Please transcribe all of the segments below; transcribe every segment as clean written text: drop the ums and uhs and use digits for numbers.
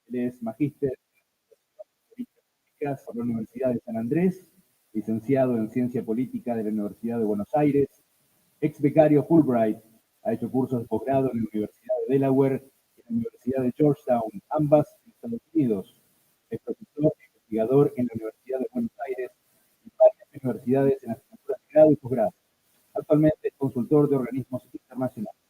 Él es magíster en políticas por la Universidad de San Andrés, licenciado en Ciencia Política de la Universidad de Buenos Aires, ex becario Fulbright, ha hecho cursos de posgrado en la Universidad de Delaware y en la Universidad de Georgetown, ambas en Estados Unidos. Es profesor e investigador en la Universidad de Buenos Aires y varias universidades en asignaturas de grado y posgrado. Actualmente es consultor de organismos internacionales.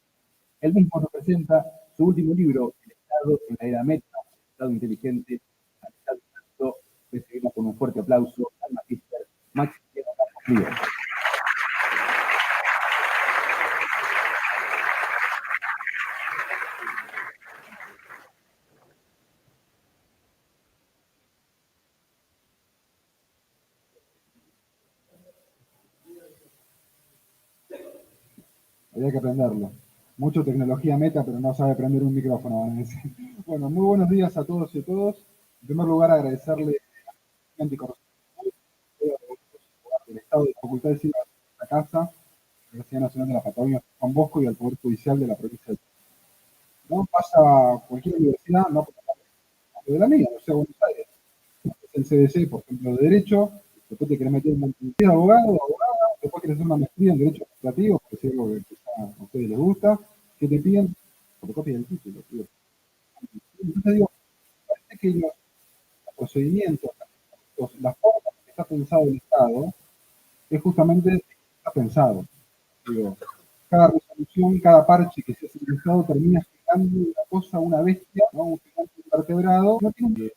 Él mismo nos presenta su último libro, El Estado en la Era Meta, el Estado Inteligente, al Estado Inacto. Recibimos con un fuerte aplauso al magíster Maximiliano Campos Ríos. Había que aprenderlo. Mucho tecnología meta, pero no sabe prender un micrófono, van a decir. Bueno, muy buenos días a todos y a todas. En primer lugar, agradecerle a la del Estado de la Facultad de Ciencias de la Casa, la Universidad Nacional de la Patagonia, Juan Bosco, y al Poder Judicial de la provincia de Chubut. No pasa cualquier universidad, no de la mía, o sea, Buenos Aires. Es el CDC, por ejemplo, de Derecho, después te querés meter en de abogado, después querés hacer una maestría en Derecho Administrativo, que es algo que a ustedes les gusta, que te piden fotocopia del título, tío. Entonces digo, parece que los procedimientos, las formas en que está pensado el Estado, es justamente está pensado. Digo, cada resolución, cada parche que se hace en el Estado termina generando una cosa, una bestia, ¿no? Un gigante invertebrado. No tiene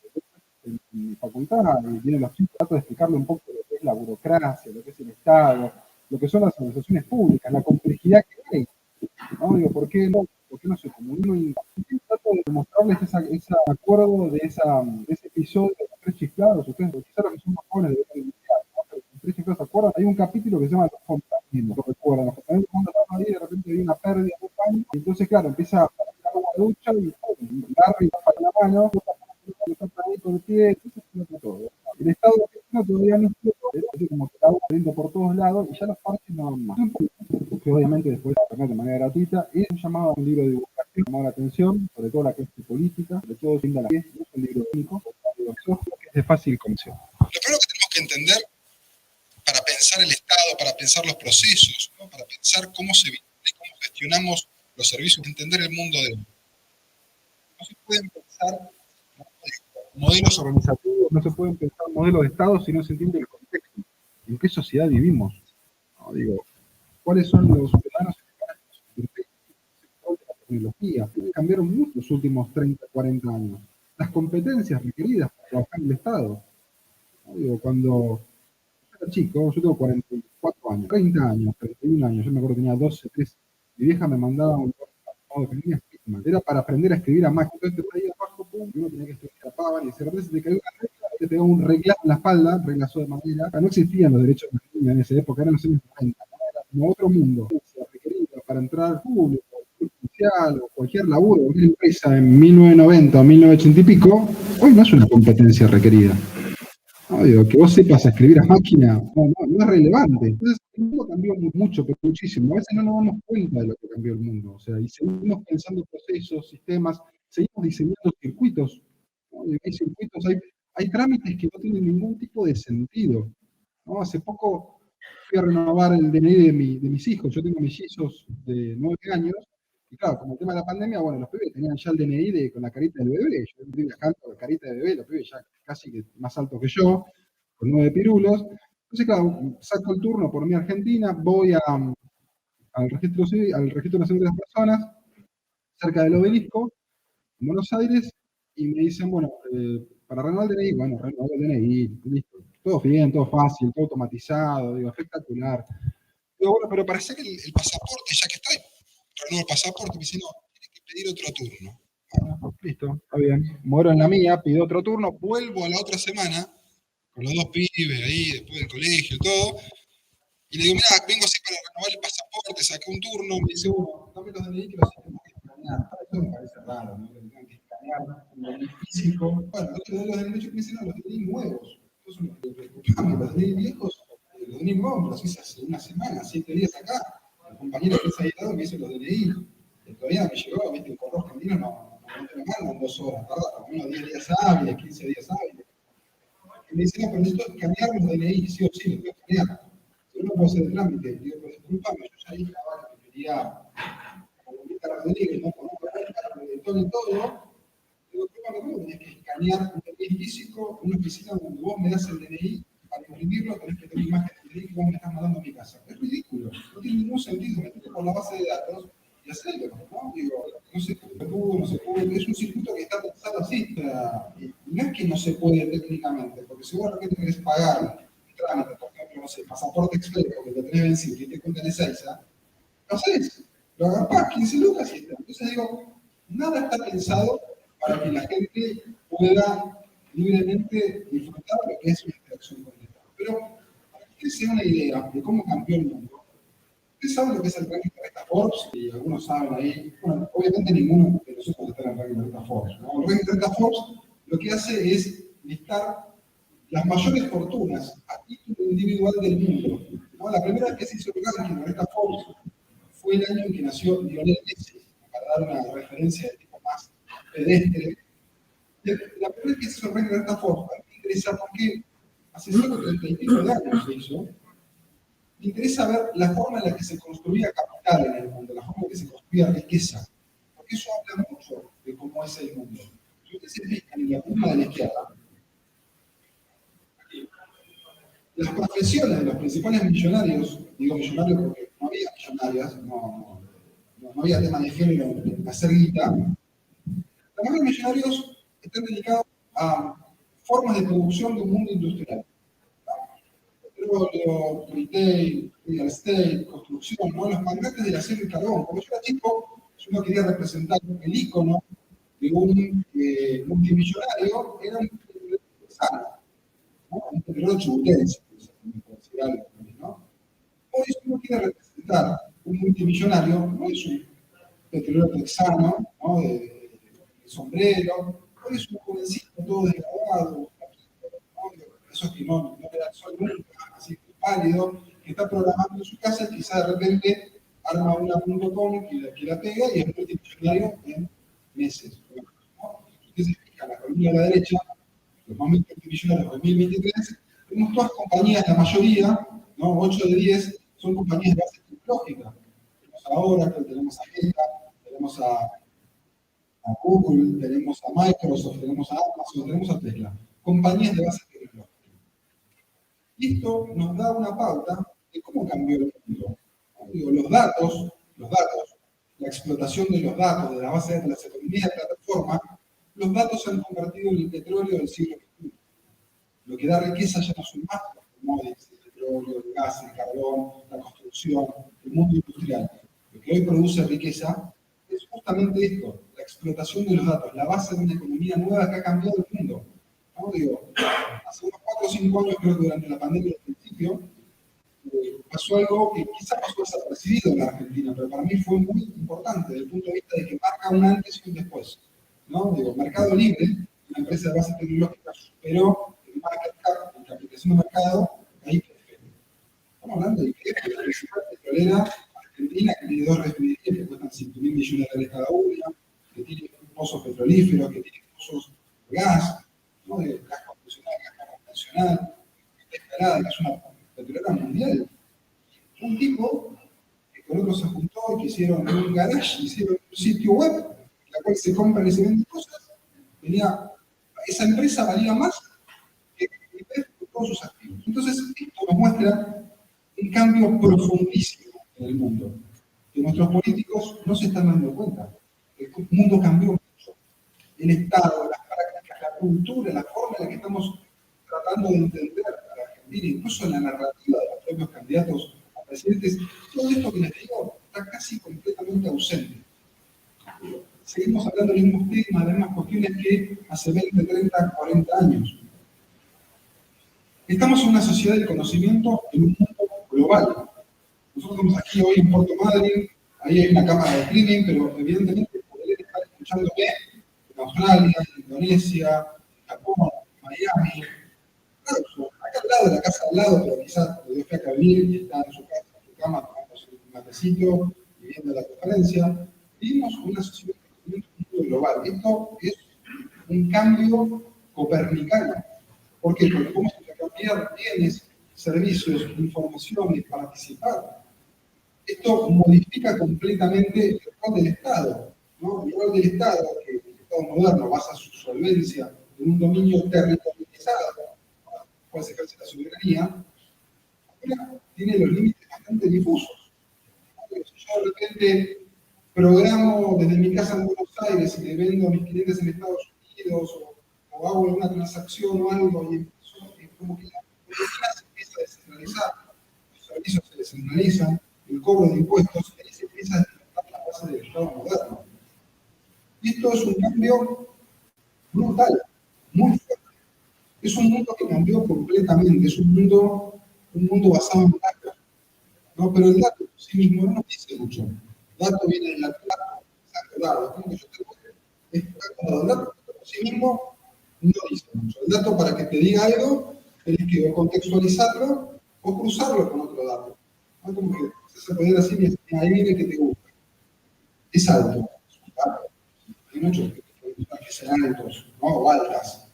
en mi facultad, y tienen los chicos, trato de explicarle un poco lo que es la burocracia, lo que es el Estado, lo que son las organizaciones públicas, la complejidad que hay. ¿No? Digo, ¿por qué no se comunica? Trato de mostrarles ese acuerdo de ese episodio de los tres chiflados. Ustedes, quizás los que son más jóvenes deberían iniciar, ¿no? Pero los tres chiflados, ¿se acuerdan? Hay un capítulo que se llama Los Fontaneros, lo recuerdan. Los Fontaneros, cuando estaban ahí, de repente hay una pérdida de paño, y entonces, claro, empieza a tirar agua de ducha y Larry baja la mano, está ahí por el pie, entonces explota todo. El Estado argentino todavía no explotó, pero es como que el agua saliendo por todos lados y ya los parches no van más. Que obviamente después de de manera gratuita, es un llamado a un libro de divulgación, llamó la atención, sobre todo la clase política, sobre todo brinda la no es un libro único, que es de fácil comprensión. Lo primero que tenemos que entender para pensar el Estado, para pensar los procesos, ¿no? Para pensar cómo se vincula y cómo gestionamos los servicios, entender el mundo de hoy. No se pueden pensar modelos organizativos, no se pueden pensar modelos de Estado si no se entiende el contexto. ¿En qué sociedad vivimos? No, digo, ¿cuáles son los ciudadanos que están en la tecnología? Cambiaron mucho los últimos 30, 40 años. Las competencias requeridas para trabajar en el Estado. No, digo, cuando yo era chico, yo tengo 44 años, 30 años, 31 años, yo me acuerdo que tenía 12, 13. Mi vieja me mandaba un que tenía era para aprender a escribir a máquina. Entonces te traía abajo, pum, y uno tenía que escribir a pava, y de repente se te caía una regla, te pegaba un reglazo en la espalda, reglazo de madera. No existían los derechos de la niña en esa época, eran los años 40, ¿no? Era como otro mundo. Se requería para entrar al público, judicial o cualquier laburo, cualquier empresa en 1990 o 1980 y pico, hoy no es una competencia requerida. No, digo, que vos sepas escribir a máquina, no es relevante. Entonces, el mundo cambió mucho, pero muchísimo. A veces no nos damos cuenta de lo que cambió el mundo. O sea, y seguimos pensando procesos, sistemas, seguimos diseñando circuitos. ¿No? Hay circuitos, hay trámites que no tienen ningún tipo de sentido. ¿No? Hace poco fui a renovar el DNI de mis hijos. Yo tengo mellizos de 9 años. Y claro, como el tema de la pandemia, bueno, los pibes tenían ya el DNI con la carita del bebé. Yo estoy viajando con la carita de bebé, los pibes ya casi que más altos que yo, con 9 pirulos. Entonces, claro, saco el turno por mi Argentina, voy al registro civil, al Registro Nacional de las Personas, cerca del Obelisco, en Buenos Aires, y me dicen, bueno, para renovar el DNI, bueno, renovar el DNI, listo. Todo bien, todo fácil, todo automatizado, digo, espectacular. Digo, bueno, pero para hacer el pasaporte, ya que estoy, renuevo el pasaporte, me dice, no, tiene que pedir otro turno. Bueno, listo, está bien. Muero en la mía, pido otro turno, vuelvo a la otra semana, con los dos pibes ahí, después del colegio y todo, y le digo, mira, vengo así para renovar el pasaporte, saqué un turno, me dice, bueno, dame los DNI que los tenemos que escanear. Eso me parece raro, ¿no? Que tengan que escanear un DNI físico. Bueno, yo le doy los DNI, me dicen, no, los DNI nuevos. Entonces, disculpame, los DNI viejos, los DNI nuevos me los hice hace una semana, 7 días acá. El compañero que está ahí al lado me hizo los DNI, todavía no me llegó, viste, el correo argentino no te lo mandan 2 horas, tarda por lo menos 10 días hábiles, 15 días hábiles. Y me dicen, no, pero necesito escanear los DNI, sí o sí, los tengo que escanear. Si no, no puedo hacer el trámite. Digo, pero discúlpame, yo ya dije ahora que me quería comunicar a Rodríguez, ¿no? Con un correo y todo. Digo, ¿cómo tenés que escanear un DNI físico, una oficina donde vos me das el DNI, para imprimirlo tenés que tener imagen del DNI que vos me estás mandando a mi casa? Es ridículo, no tiene ningún sentido, metete por la base de datos y hacerlo, ¿no? Digo, no se pudo, es un circuito que está pensado así, o sea, y no es que no se puede técnicamente, porque si vos de repente querés pagar un trámite, por ejemplo, no sé, pasaporte express, porque lo tenés vencido y te cuentan esa, lo haces, lo agarrás, 15 lucas y está. Entonces digo, nada está pensado para que la gente pueda libremente disfrutar de lo que es una interacción con el Estado. Pero para que ustedes se den una idea de cómo cambió el mundo, ustedes saben lo que es el ranking de revista Forbes, y algunos saben ahí, bueno, obviamente ninguno de nosotros está en el ranking de revista Forbes, ¿no? El ranking de revista Forbes lo que hace es listar las mayores fortunas a título individual del mundo, ¿no? La primera vez que se hizo el ranking de revista Forbes fue el año en que nació Lionel Messi, para dar una referencia de tipo más pedestre. La primera vez que se hizo el ranking de revista Forbes me interesa porque hace 130 y pico de años se hizo. Me interesa ver la forma en la que se construía capital en el mundo, la forma en la que se construía riqueza, porque eso habla mucho de cómo es el mundo. Si ustedes se fijan en la columna de la izquierda, las profesiones de los principales millonarios, digo millonarios porque no había millonarias, no había tema de género en hacer guita, los mayores millonarios están dedicados a formas de producción de un mundo industrial. Petróleo, retail, real estate, construcción, ¿no? Los magnates del acero y carbón. Cuando yo era chico, yo no quería representar el ícono de un multimillonario, era un petrolero texano, ¿no? Un petrolero chubutense, por decir algo, ¿no? Hoy si uno quiere representar un multimillonario, no es un petrolero texano, ¿no? De sombrero, hoy es un jovencito todo desgrabado, esos que no le dan sol nunca, así que pálido, que está programando en su casa y quizá de repente arma una .com que la pega y es multimillonario en meses. ¿No? Ustedes se fijan, la columna a la derecha, los más multimillonarios de 2023, tenemos todas compañías, la mayoría, ¿no? 8 de 10, son compañías de base tecnológica. Tenemos a Oracle, tenemos a Meta, tenemos a Google, tenemos a Microsoft, tenemos a Amazon, tenemos a Tesla. Compañías de base tecnológica. Y esto nos da una pauta de cómo cambió el mundo. Digo, los datos, la explotación de los datos, de las bases de las economías de plataforma, los datos se han convertido en el petróleo del siglo XXI. Lo que da riqueza ya no son más los commodities, el petróleo, el gas, el carbón, la construcción, el mundo industrial. Lo que hoy produce riqueza es justamente esto, la explotación de los datos, la base de una economía nueva que ha cambiado el mundo. ¿No? Digo, hace unos 4 o 5 años, creo que durante la pandemia al principio, pasó algo que quizá pasó desapercibido en la Argentina, pero para mí fue muy importante desde el punto de vista de que marca un antes y un después. ¿No? Digo, Mercado Libre, una empresa de base tecnológica, superó el market cap, en capitalización de mercado, a YPF. Estamos hablando de YPF, la principal petrolera argentina, que tiene 2 refinerías que cuestan $5.000 millones cada una, que tiene pozos petrolíferos, que tiene pozos de gas, ¿no? De gas convencional, gas convencional, Escalada, que es una petrolera mundial. Un tipo que con otros se juntó y que hicieron un garage, hicieron un sitio web, en la cual se compran y se venden cosas. Esa empresa valía más que todos sus activos. Entonces, esto nos muestra un cambio profundísimo en el mundo, que nuestros políticos no se están dando cuenta. El mundo cambió mucho. El Estado, las prácticas, la cultura, la forma en la que estamos tratando de entender a la Argentina, incluso en la narrativa de los propios candidatos a presidentes, todo esto que les digo está casi completamente ausente. Seguimos hablando de los mismos temas, de las mismas cuestiones que hace 20, 30, 40 años. Estamos en una sociedad del conocimiento en un mundo global. Nosotros estamos aquí hoy en Puerto Madryn, ahí hay una cámara de streaming, pero evidentemente podrían estar escuchándome en Australia, en Indonesia, en Japón, en Miami. Claro, acá al lado, de la casa al lado, pero quizás lo deje acá vivir y está en su casa, en su cama, tomándose un matecito y viendo la conferencia. Vivimos una sociedad de conocimiento global. Esto es un cambio copernicano. ¿Por qué? Porque vamos a cambiar bienes, servicios, información y participar. Esto modifica completamente el rol del Estado, ¿no? El rol del Estado, que el Estado moderno basa su solvencia en un dominio territorializado, para el cual se ejerce la soberanía, ahora tiene los límites bastante difusos. Si yo de repente programo desde mi casa en Buenos Aires y le vendo a mis clientes en Estados Unidos, o hago alguna transacción o algo, y empiezo, como que la economía se empieza a descentralizar, los servicios se descentralizan, el cobro de impuestos, y ahí se empieza a despertar la base del Estado moderno. Y esto es un cambio brutal, muy fuerte. Es un mundo que cambió completamente, es un mundo basado en datos, ¿no? Pero el dato por sí mismo no nos dice mucho. El dato viene del dato, es como que yo tengo el dato por sí mismo no dice mucho. El dato, para que te diga algo, tenés que o contextualizarlo o cruzarlo con otro dato. ¿No? Como que se puede decir así, adivine que te gusta. Es alto, es un dato. Hay muchos que sean altos, ¿no? O altas.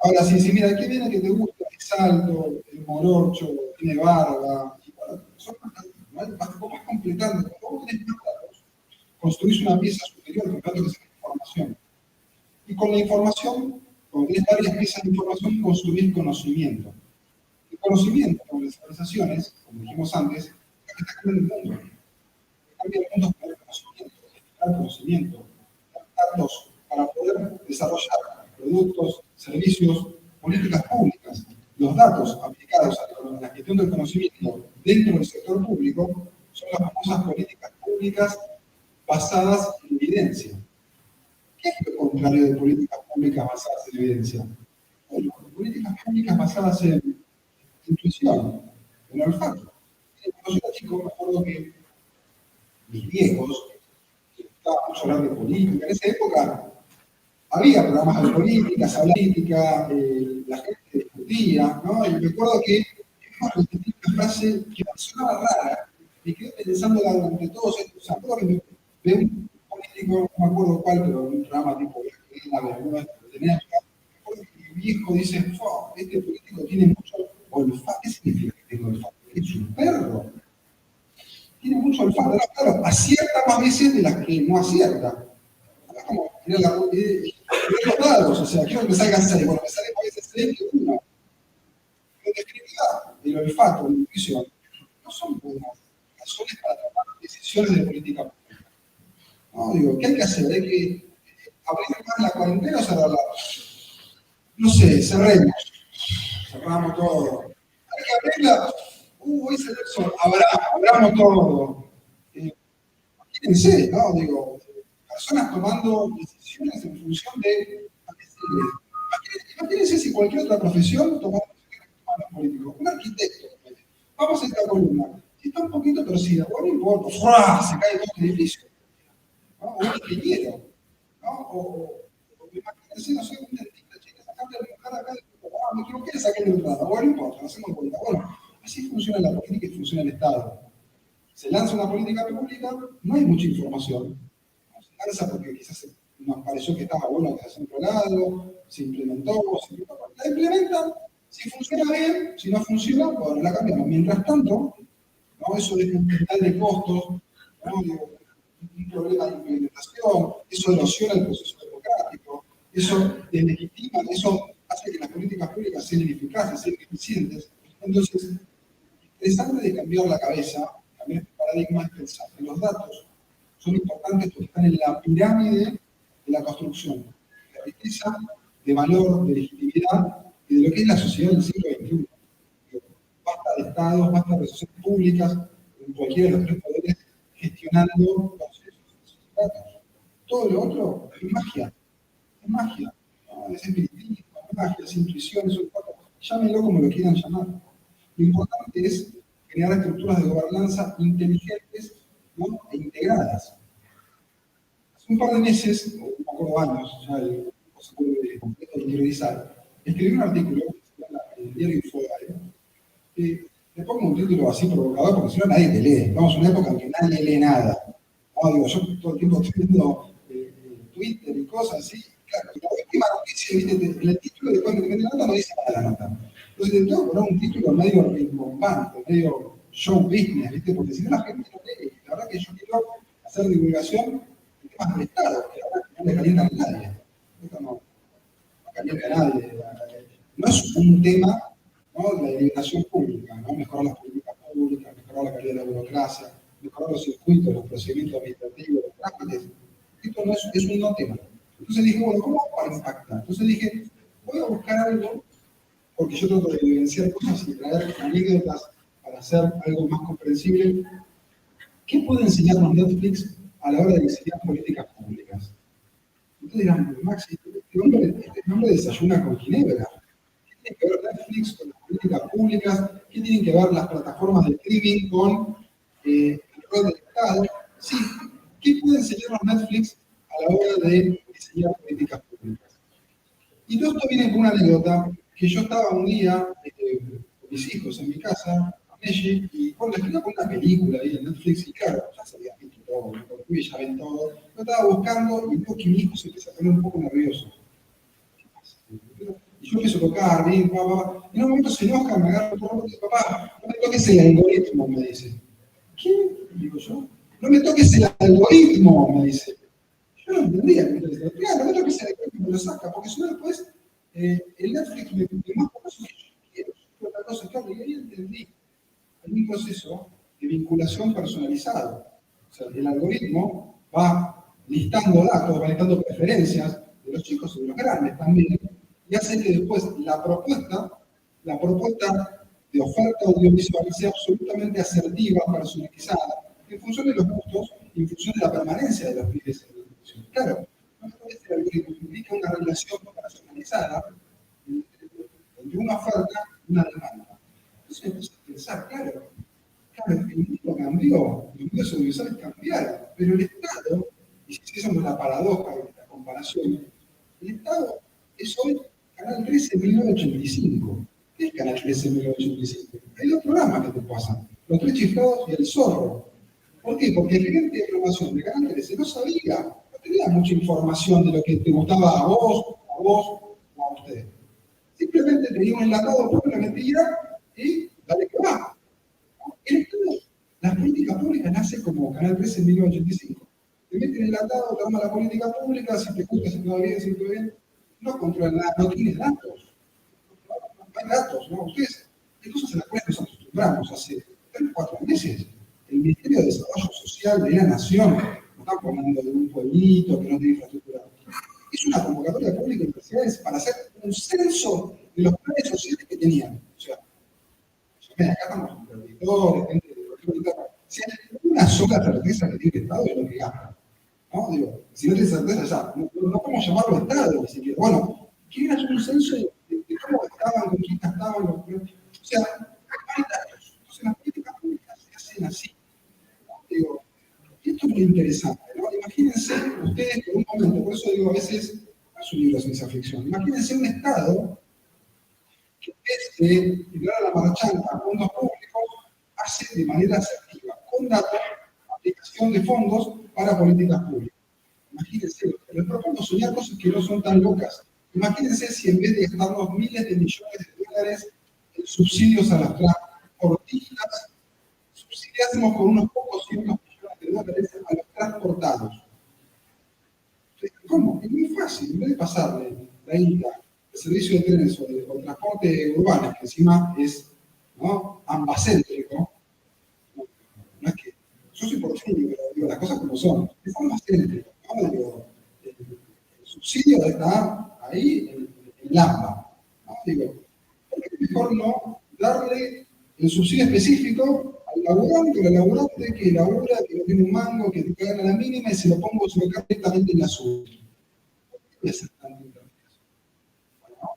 Ahora, si mira, ¿qué viene que te gusta? Es alto, es morocho, tiene barba. Y para vas completando. Cuando vos tenés más datos, construís una pieza superior con datos que se llama información. Y con la información, cuando tenés varias piezas de información, construís conocimiento. El conocimiento, con las organizaciones, como dijimos antes, es lo que está cambiando el mundo. Cambia el mundo con el conocimiento, generar conocimiento, datos para poder desarrollar productos, servicios, políticas públicas. Los datos aplicados a la gestión del conocimiento dentro del sector público son las famosas políticas públicas basadas en evidencia. ¿Qué es lo contrario de políticas públicas basadas en evidencia? Bueno, políticas públicas basadas en intuición, en olfato. Cuando yo era chico, me acuerdo que mis viejos, que gustaba mucho hablar de política, en esa época había programas de política, se hablaba de política, la gente discutía, ¿no? Y me acuerdo que repetí una frase que me sonaba rara, me quedé pensándola durante todos estos años. Me acuerdo que de un político, no me acuerdo cuál, pero un programa tipo alguna vez que tenía acá, me acuerdo que mi viejo dice, este político tiene mucho olfato. ¿Qué significa que tenga olfato? Es un perro. Tiene mucho olfato. Claro, acierta más veces de las que no acierta. Es como tirar los dados, o sea, quiero que me salgan 6, bueno, me salen a veces 6 que 1. En definitiva, el olfato, la intuición, no son buenas razones para tomar decisiones de política pública. No, digo, ¿qué hay que hacer? ¿Hay que abrir más la cuarentena o cerrarla? No sé, cerramos todo. Hay que abrirla. Hoy salió el sol, abramos todo. Imagínense, ¿no? Digo, personas tomando decisiones en función de. Imagínense si cualquier otra profesión tomara decisiones en los políticos. Un arquitecto. Vamos a esta columna. Si está un poquito torcida, bueno, no importa, se cae todo el edificio. ¿No? O un ingeniero. ¿No? O imagínense, no sé, un dentista, chicas, sacarle la mujer acá, me equivoqué, saqué la entrada. Bueno, no importa, lo hacemos en cuenta. Bueno, así funciona la política y funciona el Estado. Se lanza una política pública, no hay mucha información. Se lanza porque quizás nos pareció que estaba bueno que se hace en otro lado, se implementó, la implementan, si funciona bien, si no funciona, bueno, la cambiamos. Mientras tanto, ¿no? Eso es un total de costos, ¿no? Un problema de implementación, eso erosiona el proceso democrático, eso deslegitima, eso hace que las políticas públicas sean ineficaces, sean ineficientes. Entonces, interesante de cambiar la cabeza, cambiar este paradigma, es pensar que los datos son importantes porque están en la pirámide de la construcción, de riqueza, de valor, de legitimidad y de lo que es la sociedad del siglo XXI. Basta de estados, basta de sociedades públicas, en cualquiera de los tres poderes, gestionando procesos y datos. Todo lo otro es magia, ¿no? Es espiritismo, es magia, es intuición, es olfato, llámenlo como lo quieran llamar. Lo importante es crear estructuras de gobernanza inteligentes, ¿no? E integradas. Hace un par de meses, o un poco de años, ya el grupo se puede completo de interiorizar, escribí un artículo en el diario Infobae, que le pongo un título así provocador porque si no nadie te lee. Estamos en una época en que nadie lee nada. No, digo, yo todo el tiempo estoy viendo Twitter y cosas así, Claro, la última noticia, ¿viste? El título después que te mete la nota no dice nada de la nota. Entonces te tengo que poner un título medio rimbombante, medio show business, ¿viste? Porque si no la gente no lee. La verdad que yo quiero hacer divulgación de temas del Estado, que la verdad que no le calientan a nadie. Esto no calienta a nadie. No es un tema, ¿no?, de la liberación pública, ¿no? Mejorar las políticas públicas, mejorar la calidad de la burocracia, mejorar los circuitos, los procedimientos administrativos, los trámites. Esto no es un no tema. Entonces dije, bueno, ¿cómo para impactar? Entonces dije, voy a buscar algo, porque yo trato de evidenciar cosas y traer anécdotas para hacer algo más comprensible. ¿Qué puede enseñarnos Netflix a la hora de diseñar políticas públicas? Entonces dirán, Maxi, este hombre desayuna con ginebra. ¿Qué tiene que ver Netflix con las políticas públicas? ¿Qué tienen que ver las plataformas de streaming con el rol del Estado? Sí, ¿qué puede enseñarnos Netflix a la hora de diseñar políticas públicas? Y todo esto viene con una anécdota, que yo estaba un día con mis hijos en mi casa, con Messi, y bueno, les quería con una película ahí en Netflix, y claro, ya se había visto todo, porque ya ven todo. Yo estaba buscando, y veo que mi hijo se empieza a poner un poco nervioso. ¿Qué pasa? Y yo empiezo a tocar, bien, papá, y en un momento se enoja, me agarra por y dice, papá, no me toques el algoritmo, me dice. ¿Qué? Digo yo. No me toques el algoritmo, me dice. Yo no entendía. Claro, no toques el algoritmo, me lo saca, porque si no después el Netflix me muestra cosas que yo quiero, otra cosa que hablo, y ahí entendí. Hay un proceso de vinculación personalizado. O sea, el algoritmo va listando datos, va listando preferencias de los chicos y de los grandes también, y hace que después la propuesta de oferta audiovisual sea absolutamente asertiva, personalizada, en función de los gustos y en función de la permanencia de los pibes en la televisión. Claro, este algoritmo implica una relación personalizada entre una oferta y una demanda. Entonces empecé a pensar, claro, el mundo cambió, los medios audiovisuales cambiaron, pero el Estado, y si hiciésemos la paradoja de la comparación, el Estado es hoy Canal 13 1985. ¿Qué es Canal 13 1985? Hay dos programas que te pasan, Los Tres Chiflados y El Zorro. ¿Por qué? Porque el gerente de programación de Canal 13 no sabía, no tenía mucha información de lo que te gustaba a vos o a usted. Simplemente tenía un enlatado por una mentira y dale que va. El Estado, las políticas públicas nacen como Canal 13 en 1985. Te meten enlatado, te arma la política pública, si te gusta, si todo bien, si todo bien. No controla nada, no tiene datos. No hay datos, ¿no? Ustedes, hay cosas en las cuales nos acostumbramos. Hace 3 o 4 meses, el Ministerio de Desarrollo Social de la Nación, nos está poniendo de un pueblito que no tiene infraestructura. Es una convocatoria pública de universidades para hacer un censo de los planes sociales que tenían. O sea, acá estamos entre auditores, gente de cualquier etapa. Si hay una sola certeza que tiene el Estado es lo que gasta. ¿No? Digo, si no tiene certeza ya, no podemos llamarlo Estado ni siquiera. Bueno, quieren hacer un censo de cómo gastaban, con quién gastaban. O sea, hay datos. Entonces las políticas públicas se hacen así. ¿No? Digo, esto es lo interesante, ¿no? Imagínense ustedes por un momento, por eso digo a veces, no es un libro de ciencia ficción, imagínense un Estado que en vez de tirar a la marchanta fondos públicos, hace de manera asertiva, con datos, aplicación de fondos para políticas públicas. Imagínense, les propongo soñar cosas que no son tan locas. Imagínense si en vez de gastarnos miles de millones de dólares en subsidios a las transportistas, subsidiásemos con unos pocos cientos millones de dólares a los transportados. ¿Cómo? Es muy fácil. En vez de pasarle la INTA, el servicio de trenes o de transporte urbano, que encima es, ¿no?, ambacéntrico, no es que yo soy porteño, pero digo las cosas como son, es ambacéntrico, ¿no? Digo, el subsidio está ahí en Lamba, ¿no? Digo, ¿por qué mejor no darle el subsidio específico al laburante o al laburante que labura, que no tiene un mango, que te cagan a la mínima y se lo pongo directamente en la suya? ¿Por qué voy a hacer tanto interpretación? Bueno,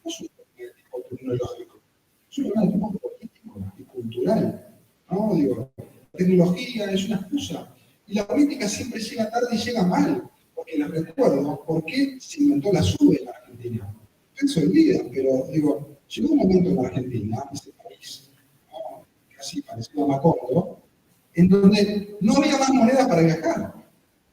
no es un problema tipo tecnológico, es un problema de tipo político y cultural. ¿No? Digo, la tecnología es una excusa. Y la política siempre llega tarde y llega mal. Porque les recuerdo por qué se inventó la SUBE en Argentina. Ustedes se olvidan, pero digo, llegó un momento en Argentina, ese país, ¿no?, casi parecido a Macondo, en donde no había más moneda para viajar.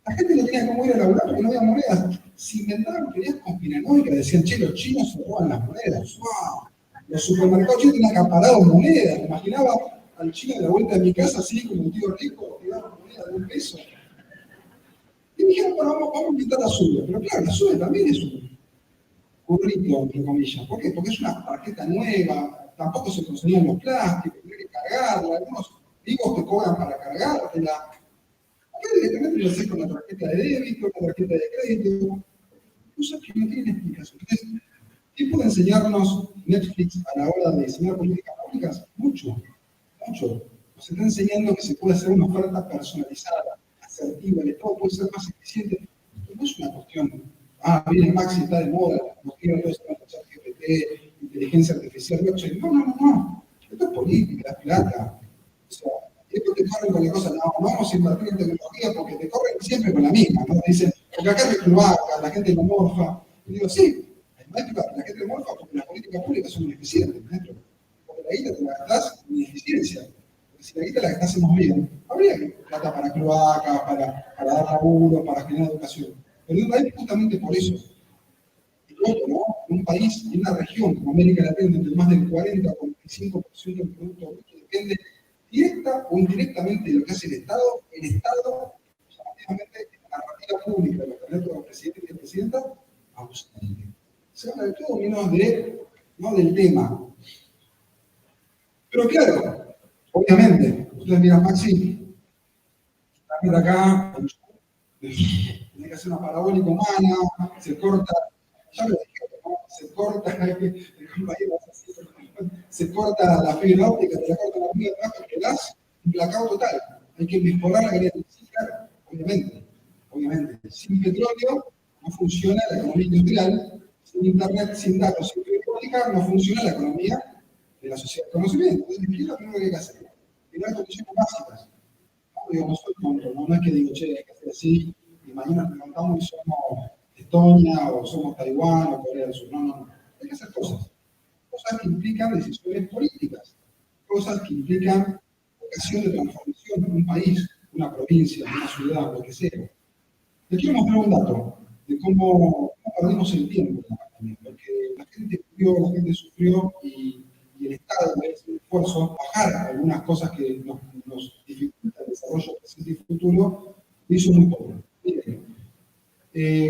La gente no tenía cómo ir a laburar porque no había monedas. Se inventaban teorías conspiranoicas, decían, che, los chinos se roban las monedas. ¡Wow! Los supermercados chinos tenían acaparados monedas. Me imaginaba al chino de la vuelta de mi casa, así como un tío rico, tirando moneda de $1. Y me dijeron, bueno, vamos a invitar a Sube. Pero claro, la Sube también es un burrito, entre comillas. ¿Por qué? Porque es una tarjeta nueva, tampoco se conseguían los plásticos, tenés que cargarla, algunos vivos te cobran para cargártela. Acá directamente lo haces con la tarjeta de débito, con la tarjeta de crédito, cosas que no tienen explicación. Entonces, ¿qué puede enseñarnos Netflix a la hora de diseñar políticas públicas? Mucho, mucho. Nos está enseñando que se puede hacer una oferta personalizada, asertiva, el Estado puede ser más eficiente. Esto no es una cuestión, viene Maxi, está de moda, nos quieren todo esto con ChatGPT, inteligencia artificial, blockchain. No. Esto es política, es plata. O sea, después te corren con la cosa, no, vamos a invertir en tecnología porque te corren siempre con la misma, ¿no? Dicen, porque acá es cloaca, la gente no morfa. Y digo, sí, la gente morfa porque las políticas públicas son ineficientes, ¿no? Porque la guita te la gastás en ineficiencia. Porque si la guita la gastásemos bien, habría plata para cloacas, para dar laburo, para generar educación. Pero no hay justamente por eso. Y otro, ¿no? En un país, en una región como América Latina, donde más del 40 o 45% del Producto Bruto depende directa o indirectamente de lo que hace el Estado, llamativamente, en la narrativa pública de los candidatos a presidente y vicepresidenta, ausente. Se habla de todo menos no del tema. Pero claro, obviamente, ustedes miran Maxi, mira acá, tiene que hacer una parabólica humana, se corta, ya lo dije, ¿no? Se corta, el compañero se corta la fibra óptica, te la corta la fibra de abajo, quedás emplacado total. Hay que mejorar la calidad de claro, obviamente. Sin petróleo no funciona la economía industrial, sin internet, sin datos, sin fibra óptica no funciona la economía de la sociedad de conocimiento. Entonces, ¿qué es lo primero que hay que hacer? Crear condiciones básicas. No soy tonto, no es que digo, che, hay que hacer así, y mañana nos levantamos y somos Estonia, o somos Taiwán, o Corea del Sur. No. Hay que hacer cosas que implican decisiones políticas, cosas que implican vocación de transformación en un país, una provincia, una ciudad, lo que sea. Les quiero mostrar un dato de cómo perdimos el tiempo en la pandemia, porque la gente vivió, la gente sufrió y el Estado debe hacer un esfuerzo, bajar algunas cosas que nos dificultan el desarrollo presente y futuro, lo hizo muy poco. Miren,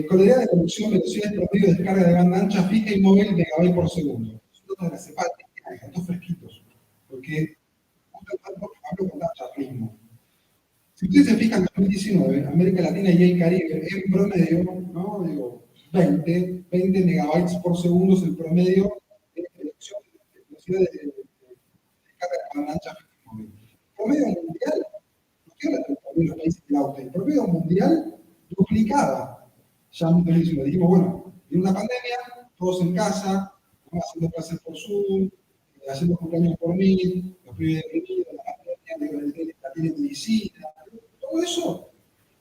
con la idea de conexión, velocidades promedio de descarga de banda ancha fija y móvil megabyte por segundo. Son datos de la CEPAL, datos fresquitos, porque hablo con datos al ritmo. Si ustedes se fijan, en 2019, América Latina y el Caribe, en promedio, ¿no? Digo, 20 megabytes por segundo es el promedio de velocidad de descarga de banda ancha fija y móvil. El promedio mundial, no quiero hablar de los países del auto, el promedio mundial duplicaba. Ya en 2019 dijimos, bueno, en una pandemia, todos en casa, ¿no? Haciendo clases por Zoom, haciendo cumpleaños por mí, los pibes deprimidos, la pandemia, la telemedicina, todo eso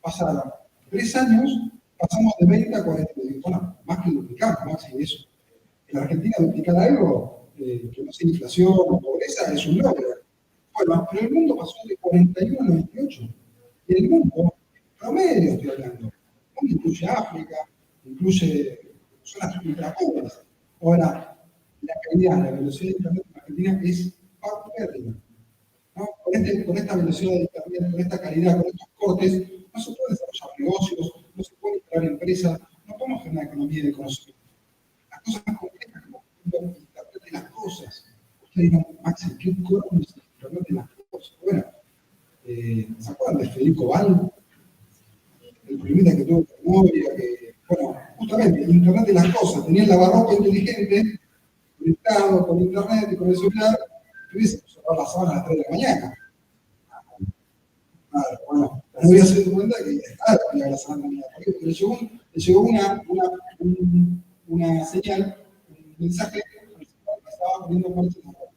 pasaron 3 años, pasamos de 20 a 40. Bueno, más que duplicar, más que eso. En la Argentina duplicar algo, que no sea inflación o pobreza, es un logro. Bueno, pero el mundo pasó de 41 a 98. Y el mundo, promedio estoy hablando, incluye África, incluye zonas ultrapobres. Ahora, la calidad, la velocidad de Internet en Argentina es paupérrima. ¿No? Con esta velocidad de Internet, con esta calidad, con estos cortes, no se pueden desarrollar negocios, no se pueden crear empresas, no podemos generar economía de conocimiento. Las cosas más complejas, como Internet de las cosas. Ustedes dirán, Maxi, ¿qué coño es Internet de las cosas? Bueno, ¿se acuerdan de Federico Val? El problemita que tuvo con novia, que, bueno, justamente, Internet de las cosas, tenía el lavarropa inteligente, conectado con Internet y con el celular, que hubiese cerrado la sábana a las 3 de la mañana. Claro, bueno, la novia se dio cuenta que estaba la sábana de la mañana. Porque le llegó una señal, un mensaje, que estaba poniendo en marcha la ropa.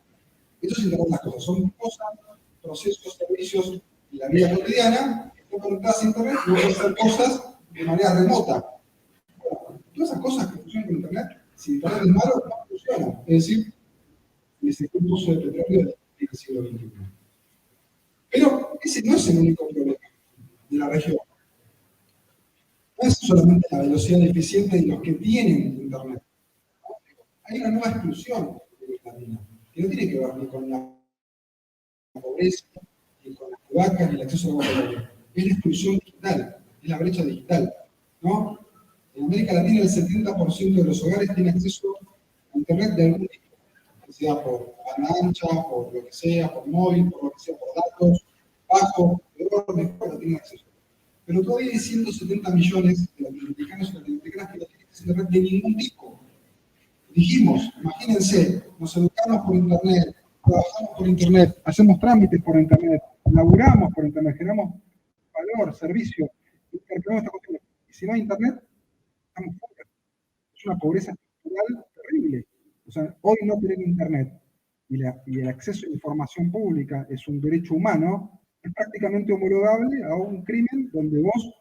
Eso es Internet de las cosas, son cosas, procesos, servicios de la vida cotidiana, conectadas a Internet y voy a hacer cosas de manera remota. Bueno, todas esas cosas que funcionan con Internet, si Internet es malo, no funcionan. Es decir, ese curso de petróleo del siglo XXI. Pero ese no es el único problema de la región. no es solamente la velocidad eficiente de los que tienen Internet. Hay una nueva exclusión de América Latina, que no tiene que ver ni con la pobreza, ni con las vacas, ni el acceso a la agua. Es la exclusión digital, es la brecha digital, ¿no? En América Latina el 70% de los hogares tiene acceso a Internet de algún tipo, que sea por banda ancha, por lo que sea, por móvil, por lo que sea, por datos, bajo, peor, mejor, no tienen acceso. Pero todavía hay 170 millones de latinoamericanos y latinoamericanas que no tienen Internet de ningún tipo. Dijimos, imagínense, nos educamos por Internet, trabajamos por Internet, hacemos trámites por Internet, laburamos por Internet, generamos valor, servicio, intercambiamos esta cuestión. Y si no hay Internet, estamos fuera. Es una pobreza estructural terrible. O sea, hoy no tener Internet y el acceso a información pública es un derecho humano, es prácticamente homologable a un crimen donde vos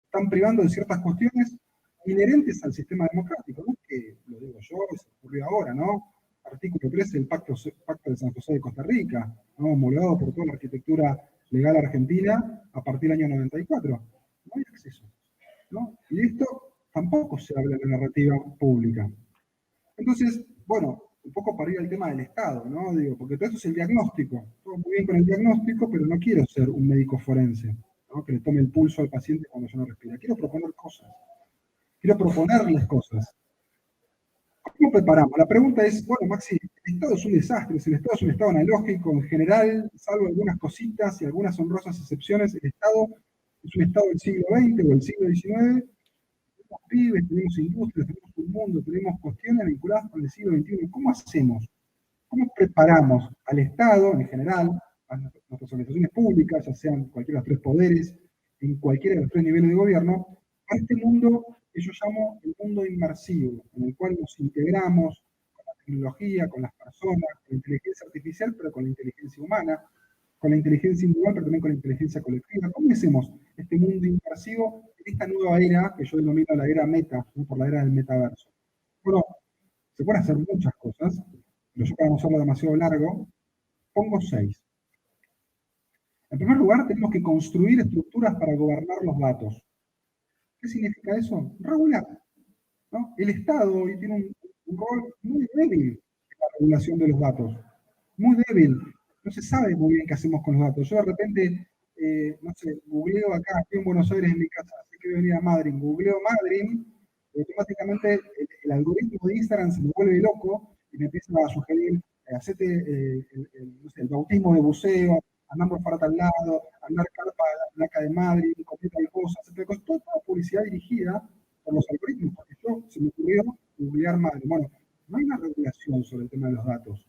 están privando de ciertas cuestiones inherentes al sistema democrático, ¿no? Que lo digo yo, se ocurrió ahora, ¿no? Artículo 13 del Pacto de San José de Costa Rica, ¿no? Homologado por toda la arquitectura legal argentina a partir del año 94. No hay acceso, ¿no? Y de esto tampoco se habla en la narrativa pública. Entonces, bueno, un poco para ir al tema del Estado, ¿no? Digo, porque todo esto es el diagnóstico. Todo muy bien con el diagnóstico, pero no quiero ser un médico forense, ¿no? Que le tome el pulso al paciente cuando ya no respira. Quiero proponer cosas. Quiero proponerles cosas. ¿Cómo preparamos? La pregunta es, bueno, Maxi, el Estado es un desastre, el Estado es un Estado analógico en general, salvo algunas cositas y algunas honrosas excepciones, el Estado es un Estado del siglo XX o del siglo XIX, tenemos pibes, tenemos industrias, tenemos un mundo, tenemos cuestiones vinculadas con el siglo XXI. ¿Cómo hacemos? ¿Cómo preparamos al Estado en general, a nuestras organizaciones públicas, ya sean cualquiera de los tres poderes, en cualquiera de los tres niveles de gobierno, a este mundo que yo llamo el mundo inmersivo, en el cual nos integramos con la tecnología, con las personas, con la inteligencia artificial, pero con la inteligencia humana, con la inteligencia individual, pero también con la inteligencia colectiva? ¿Cómo hacemos este mundo inmersivo en esta nueva era, que yo denomino la era meta, ¿no? Por la era del metaverso? Bueno, se pueden hacer muchas cosas, pero yo para no hacerlo demasiado largo, pongo 6. En primer lugar, tenemos que construir estructuras para gobernar los datos. ¿Qué significa eso? Regular, ¿no? El Estado hoy tiene un rol muy débil en la regulación de los datos. Muy débil. No se sabe muy bien qué hacemos con los datos. Yo de repente, no sé, googleo acá, estoy en Buenos Aires en mi casa, sé que voy a venir a Madrid, googleo Madrid, y automáticamente el algoritmo de Instagram se me vuelve loco y me empieza a sugerir, hacete no sé, el bautismo de buceo, andar por fuera tal lado, andar carpa laca de Madrid, comprar tal cosa, hacer cosas, toda publicidad dirigida por los algoritmos, porque yo se me ocurrió googlear Madrid. Bueno, no hay una regulación sobre el tema de los datos.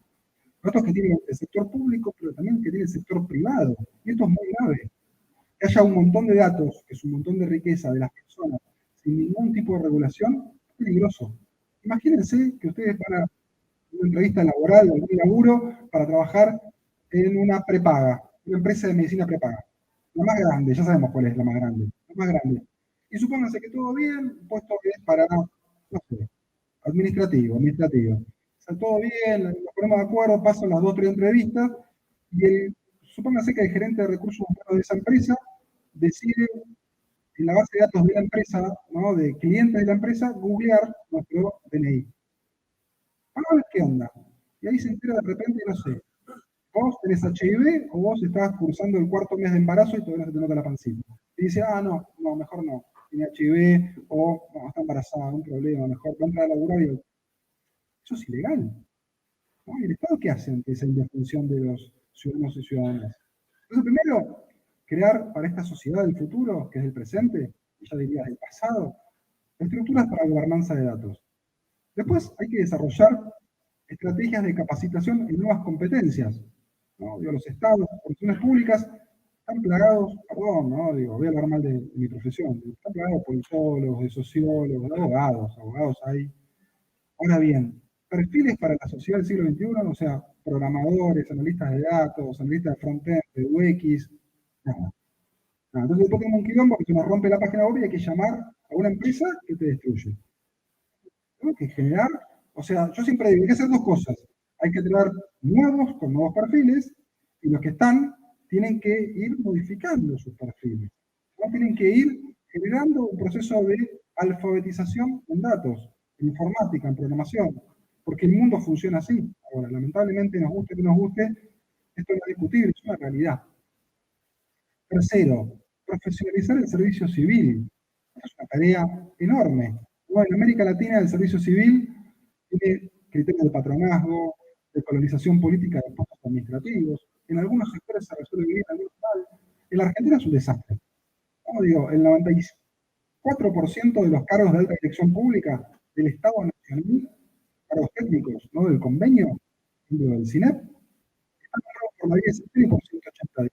Datos que tiene el sector público, pero también que tiene el sector privado. Y esto es muy grave. Que haya un montón de datos, que es un montón de riqueza de las personas, sin ningún tipo de regulación, es peligroso. Imagínense que ustedes van a una entrevista laboral, algún laburo, para trabajar en una prepaga, una empresa de medicina prepaga. La más grande, ya sabemos cuál es la más grande. La más grande. Y supónganse que todo bien, puesto que es para, no sé, administrativo. Está todo bien, nos ponemos de acuerdo, pasan las 2 o 3 entrevistas, y supóngase que el gerente de recursos humanos de esa empresa decide, en la base de datos de la empresa, ¿no? De clientes de la empresa, googlear nuestro DNI. Vamos a ver qué onda. Y ahí se entera de repente, no sé, vos tenés HIV o vos estás cursando el 4º mes de embarazo y todavía no se te nota la pancita. Y dice, no, mejor no. Tiene HIV o no, está embarazada, un problema, mejor va a entrar a laburar y eso es ilegal, ¿no? ¿Y el Estado qué hace ante esa indefensión de los ciudadanos y ciudadanas? Entonces, primero, crear para esta sociedad del futuro, que es el presente, y ya diría del pasado, estructuras para gobernanza de datos. Después hay que desarrollar estrategias de capacitación en nuevas competencias, ¿no? Digo, los estados, las instituciones públicas están plagados, perdón, ¿no? Digo, voy a hablar mal de mi profesión, están plagados de politólogos, de sociólogos, de abogados hay. Ahora bien, perfiles para la sociedad del siglo XXI, o sea, programadores, analistas de datos, analistas de frontend, de UX, nada. Entonces después tenemos un quilombo que se nos rompe la página web y hay que llamar a una empresa que te destruye. Tenemos que generar, o sea, yo siempre digo, hay que hacer 2 cosas. Hay que traer nuevos con nuevos perfiles, y los que están tienen que ir modificando sus perfiles. ¿No? Tienen que ir generando un proceso de alfabetización en datos, en informática, en programación, porque el mundo funciona así. Ahora, lamentablemente, nos guste o no nos guste, esto no es discutible, es una realidad. Tercero, profesionalizar el servicio civil. Es una tarea enorme. Bueno, en América Latina el servicio civil tiene criterios de patronazgo, de colonización política de puestos administrativos. En algunos sectores se resuelve bien, en algunos mal. En la Argentina es un desastre. Como digo, el 94% de los cargos de alta dirección pública del Estado Nacional, cargos técnicos, ¿no? Del convenio, del CINEP, están nombrados por la vía excepción y por 180 días.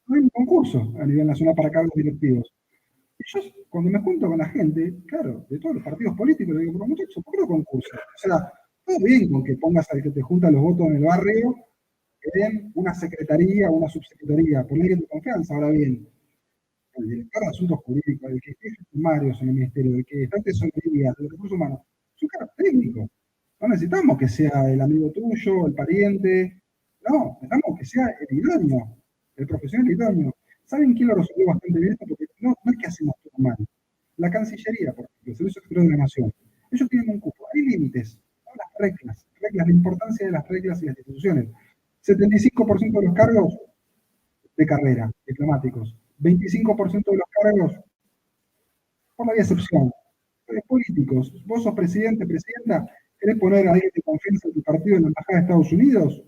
No hay un concurso a nivel nacional para cargos directivos. Y yo, cuando me junto con la gente, claro, de todos los partidos políticos, le digo, pero muchachos, ¿por qué no concurso? O sea, todo bien con que pongas al que te junta los votos en el barrio, que den una secretaría o una subsecretaría, por alguien de confianza. Ahora bien, el director de asuntos jurídicos, el que esté sumarios en el ministerio, el que está en tesorería, de recursos humanos, es un cargo técnico. No necesitamos que sea el amigo tuyo, el pariente, no, necesitamos que sea el idóneo, el profesional idóneo. ¿Saben quién lo resolvió bastante bien? Porque no es que hacemos todo mal. La Cancillería, por ejemplo, el Servicio Secreto de la Nación, ellos tienen un cupo, hay límites, ¿no? Las reglas, la importancia de las reglas y las instituciones. 75% de los cargos de carrera, diplomáticos, 25% de los cargos por la vía excepción, políticos. Vos sos presidente, presidenta, ¿querés poner a alguien de confianza en tu partido en la Embajada de Estados Unidos?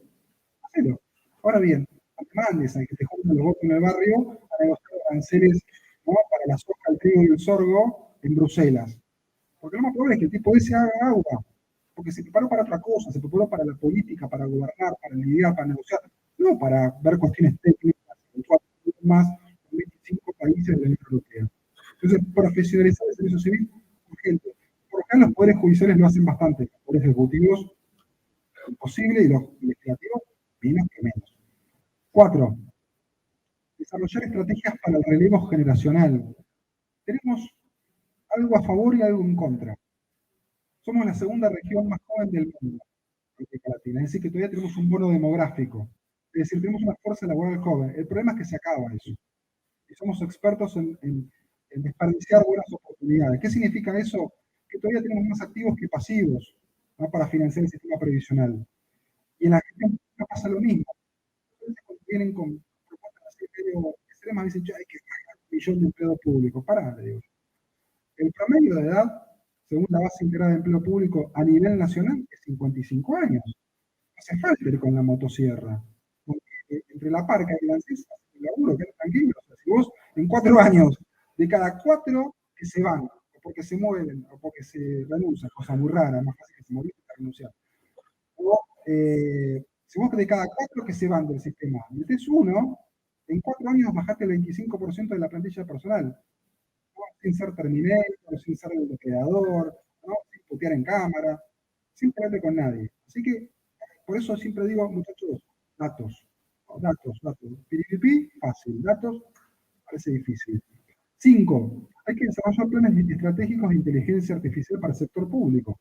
Hacelo. Ahora bien, no te mandes a que te junten los votos en el barrio a negociar aranceles, ¿no? Para la soja, el trigo y el sorgo en Bruselas. Porque lo más probable es que el tipo ese haga agua, porque se preparó para otra cosa, se preparó para la política, para gobernar, para lidiar, para negociar, no para ver cuestiones técnicas, más con 25 países de la Unión Europea. Entonces, profesionalizar el servicio civil urgente. Por acá los poderes judiciales lo hacen bastante, los poderes ejecutivos imposible y los legislativos menos que menos. 4. Desarrollar estrategias para el relevo generacional. Tenemos algo a favor y algo en contra. Somos la segunda región más joven del mundo, América Latina, es decir, que todavía tenemos un bono demográfico, es decir, tenemos una fuerza laboral joven. El problema es que se acaba eso, y somos expertos en desperdiciar buenas oportunidades. ¿Qué significa eso? Que todavía tenemos más activos que pasivos, ¿no? Para financiar el sistema previsional. Y en la Argentina pasa lo mismo. Entonces, cuando vienen con propuestas así medio extremas, dicen, hay que pagar 1 millón de empleados públicos. Pará, le digo. El promedio de edad, según la base integrada de empleo público a nivel nacional, es 55 años. No hace falta ir con la motosierra. Porque entre la parca y la ANSES, el laburo, quédate tranquilo. O sea, si vos en 4 años, de cada 4 que se van, o porque se mueven, o porque se renuncian, cosa muy rara, más fácil que se morir que renunciar. O si vos de cada 4 que se van del sistema, metés uno, en 4 años bajaste el 25% de la plantilla personal. Sin ser Terminator, sin ser el depredador, ¿no? Sin putear en cámara, sin pelearte con nadie. Así que, por eso siempre digo, muchachos, datos, ¿no? Datos. Piripipi, fácil, datos, parece difícil. 5. Hay que desarrollar planes estratégicos de inteligencia artificial para el sector público.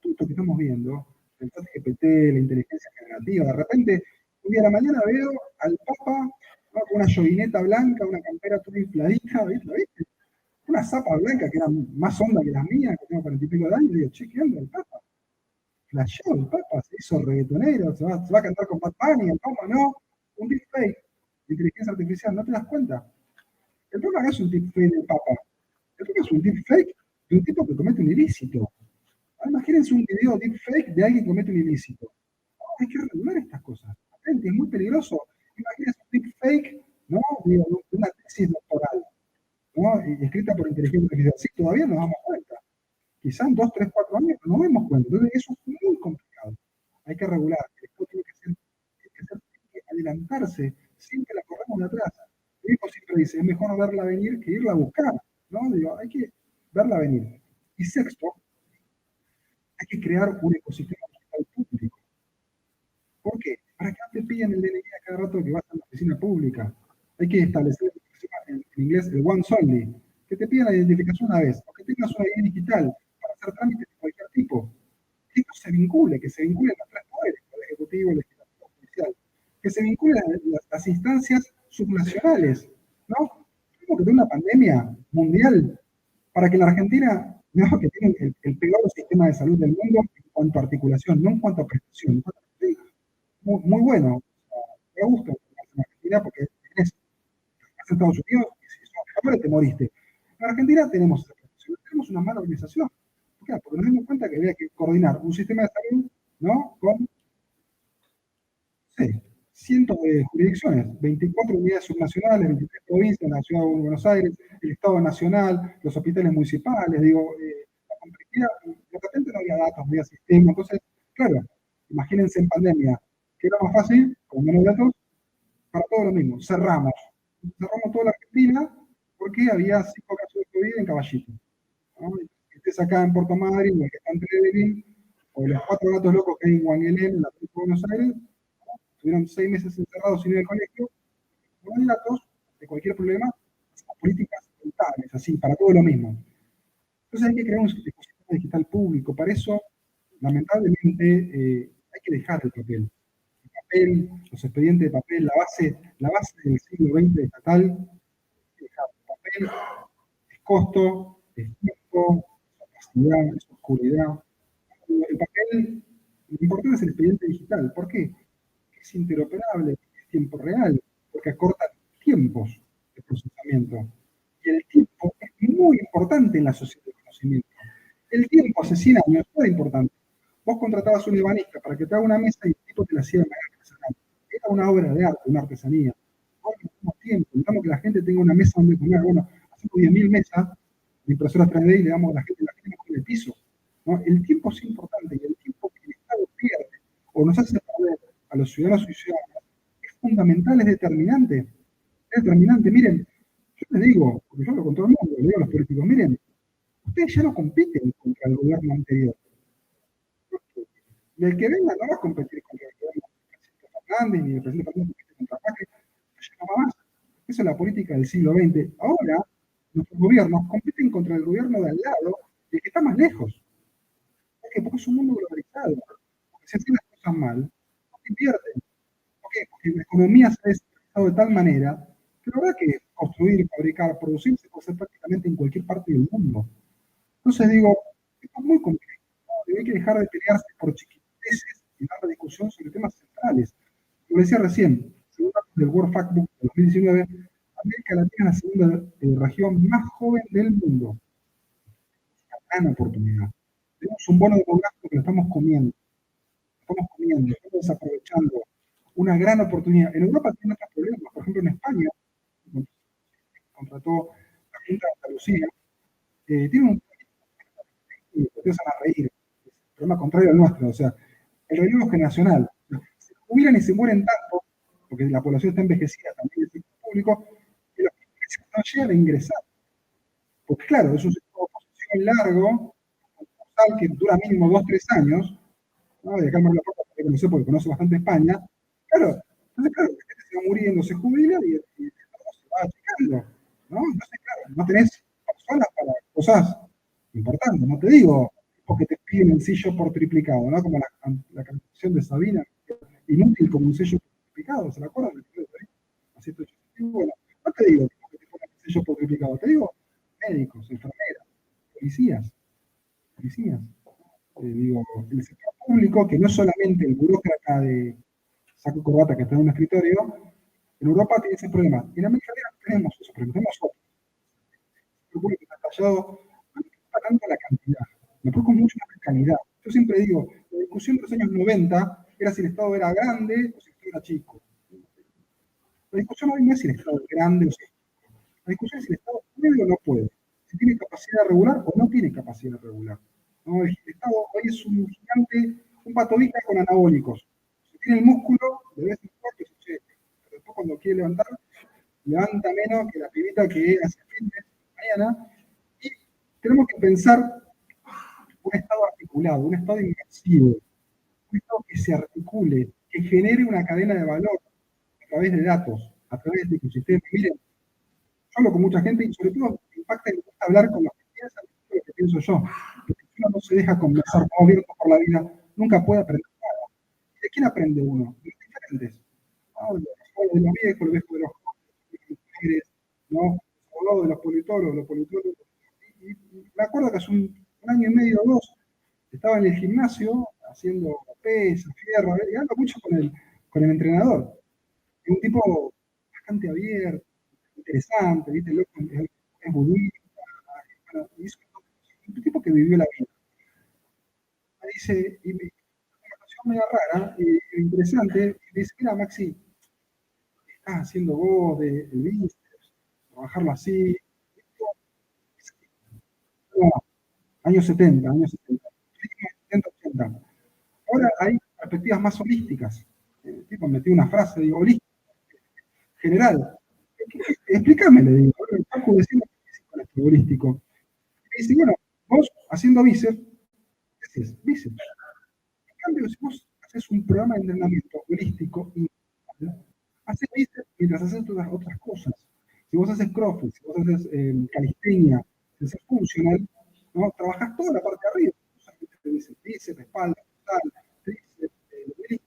Todo esto que estamos viendo, el chat GPT, la inteligencia generativa, de repente, un día a la mañana veo al Papa, ¿no? Con una joguineta blanca, una campera toda infladita, ¿viste? Una zapa blanca que era más honda que las mías, que tengo 40 y pico de años, y digo, che, ¿qué onda el Papa? Flasheó el Papa, se hizo reggaetonero, se va a cantar con Bad Bunny, el Papa no, un deepfake de inteligencia artificial, ¿no te das cuenta? El Papa no es un deepfake del Papa, el Papa es un deepfake de un tipo que comete un ilícito. Imagínense un video deepfake de alguien que comete un ilícito. Hay que regular estas cosas. Es muy peligroso. Imagínense un deepfake, ¿no? De una tesis doctoral, ¿no? Escrita por inteligencia artificial. Sí, todavía nos damos cuenta. Quizá en 2, 3, 4 años no nos demos cuenta. Entonces eso es muy complicado. Hay que regular. Esto tiene que adelantarse. Siempre la corremos de atrás. Mi hijo siempre dice, es mejor verla venir que irla a buscar, ¿no? Digo, hay que verla venir. Y sexto, hay que crear un ecosistema digital público. ¿Por qué? Para que no te piden el DNI a cada rato que vas a la oficina pública. Hay que establecer en inglés el once only, que te pidan la identificación una vez, o que tengas una ID digital para hacer trámites de cualquier tipo. Que esto se vincule, que se vinculen los 3 poderes, el ejecutivo, el legislativo, el judicial, que se vinculen las instancias subnacionales, ¿no? Tenemos que tener una pandemia mundial para que la Argentina, ¿no? Que tiene el peor sistema de salud del mundo en cuanto a articulación, no en cuanto a prestación. Muy, muy bueno. O sea, me gusta en Argentina porque tenés en Estados Unidos, y si sos mejor te moriste. En Argentina tenemos esa prestación, tenemos una mala organización. ¿Por qué? Porque nos dimos cuenta que había que coordinar un sistema de salud, ¿no? Con sí, cientos de jurisdicciones, 24 unidades subnacionales, 23 provincias, la ciudad de Buenos Aires, el Estado Nacional, los hospitales municipales, digo, la complejidad, de repente no había datos, no había sistema, entonces, claro, imagínense en pandemia, que era más fácil, con menos datos, para todo lo mismo, cerramos toda la Argentina, porque había 5 casos de COVID en Caballito, ¿no? Que estés acá en Puerto Madryn, o el que está en Trevelin, o los 4 gatos locos que hay en Guanguelén, en la provincia de Buenos Aires, estuvieron 6 meses encerrados sin ir al colegio, no hay datos de cualquier problema, hacemos políticas contables, así, para todo lo mismo. Entonces hay que crear un ecosistema digital público. Para eso, lamentablemente, hay que dejar el papel. El papel, los expedientes de papel, la base del siglo XX estatal, hay que dejar. El papel es costo, es tiempo, es opacidad, es oscuridad. El papel, lo importante es el expediente digital. ¿Por qué? Es interoperable, es tiempo real, porque acorta tiempos de procesamiento. Y el tiempo es muy importante en la sociedad del conocimiento. El tiempo hace 100 años no era importante. Vos contratabas a un ebanista para que te haga una mesa y el tipo te la hacía de manera artesanal. Era una obra de arte, una artesanía. Ahora no tenemos tiempo, necesitamos que la gente tenga una mesa donde comer. Bueno, hacemos 10.000 mesas de impresoras 3D y le damos a la gente con el piso. ¿No? El tiempo es importante y el tiempo que el Estado pierde o nos hace perder a los ciudadanos y ciudadanas es fundamental, es determinante. Es determinante. Miren, yo les digo, porque yo hablo con todo el mundo, le digo a los políticos, miren, ustedes ya no compiten contra el gobierno anterior. Y el que venga no va a competir contra el gobierno del presidente Fernández, ni el presidente Fernández compite contra Macri, ya no va más. Esa es la política del siglo XX. Ahora, nuestros gobiernos compiten contra el gobierno de al lado y el que está más lejos. ¿Por qué? Porque es un mundo globalizado. Porque si hacen las cosas mal, no se invierten. ¿Por qué? Porque la economía se ha desarrollado de tal manera que la verdad que construir, fabricar, producir se puede hacer prácticamente en cualquier parte del mundo. Entonces digo, esto es muy complejo, ¿no? Hay que dejar de pelearse por chiquiteces y dar la discusión sobre temas centrales. Como decía recién, según datos del World Factbook de 2019, América Latina es la segunda región más joven del mundo. Una gran oportunidad. Tenemos un bono demográfico que lo estamos comiendo. Estamos desaprovechando una gran oportunidad. En Europa tienen otros problemas. Por ejemplo, en España, contrató la Junta de Andalucía, tiene un y empiezan a reír. Es el problema contrario al nuestro, o sea, el relevo generacional. Se jubilan y se mueren tanto, porque la población está envejecida también el sector público, que los ingresos no llegan a ingresar. Porque claro, es un sector de oposición largo, que dura mínimo 2 o 3 años, ¿no? De acá en Mar del Plata, que conoce porque conoce bastante España. Claro, entonces claro, la gente se va muriendo, se jubila y todo se va achicando, ¿no? Entonces, claro, no tenés personas para cosas importante, no te digo porque te piden el sello por triplicado, ¿no? Como la canción de Sabina, inútil como un sello por triplicado, ¿se la acuerdan? Así estoy yo. Bueno, no te digo que te pongan el sello por triplicado, te digo médicos, enfermeras, policías. Digo, el sector público, que no es solamente el burócrata de saco y corbata que está en un escritorio, en Europa tiene ese problema. En América Latina no tenemos esos problemas, tenemos otros. El sector público está tallado tanto la cantidad, me preocupa mucho más la calidad. Yo siempre digo, la discusión de los años 90 era si el Estado era grande o si el Estado era chico. La discusión hoy no es si el Estado es grande o si es chico. La discusión es si el Estado puede o no puede, si tiene capacidad de regular o no tiene capacidad de regular. ¿No? El Estado hoy es un gigante, un patobica con anabólicos. Si tiene el músculo, de vez en cuando, pero después cuando quiere levantar, levanta menos que la pibita que hace fitness mañana. Tenemos que pensar un Estado articulado, un Estado inmersivo, un Estado que se articule, que genere una cadena de valor a través de datos, a través de ecosistemas. Miren, yo hablo con mucha gente y sobre todo me impacta y me gusta hablar con los que piensan lo que pienso yo. Porque si uno no se deja conversar, no abierto por la vida, nunca puede aprender nada. ¿Y de quién aprende uno? De los diferentes. ¿No? De los viejos, los viejos de los jóvenes. Aires, ¿no? Hablado de los politólogos. Y me acuerdo que hace un año y medio o dos estaba en el gimnasio haciendo pesas, fierro, y hablo mucho con el entrenador. Es un tipo bastante abierto, interesante, ¿viste? Loco, es budista, bueno, un tipo que vivió la vida. Me dice, y me una situación medio rara e interesante, y me dice, mira, Maxi, ¿qué estás haciendo vos del bíceps? Trabajarlo así. No, años 70, 70, 80. Ahora hay perspectivas más holísticas. El tipo metió una frase, digo, holística, general. Explícame, le digo, Paco, decime qué es con esto holístico. Y dice, bueno, vos haciendo bíceps, ¿qué haces? Bíceps. En cambio, si vos haces un programa de entrenamiento holístico, haces bíceps mientras haces otras cosas. Si vos haces crossfit, si vos haces calistenia, si haces funcional, ¿no? Trabajás toda la parte de arriba. Bíceps, espalda, tríceps, oblicuo.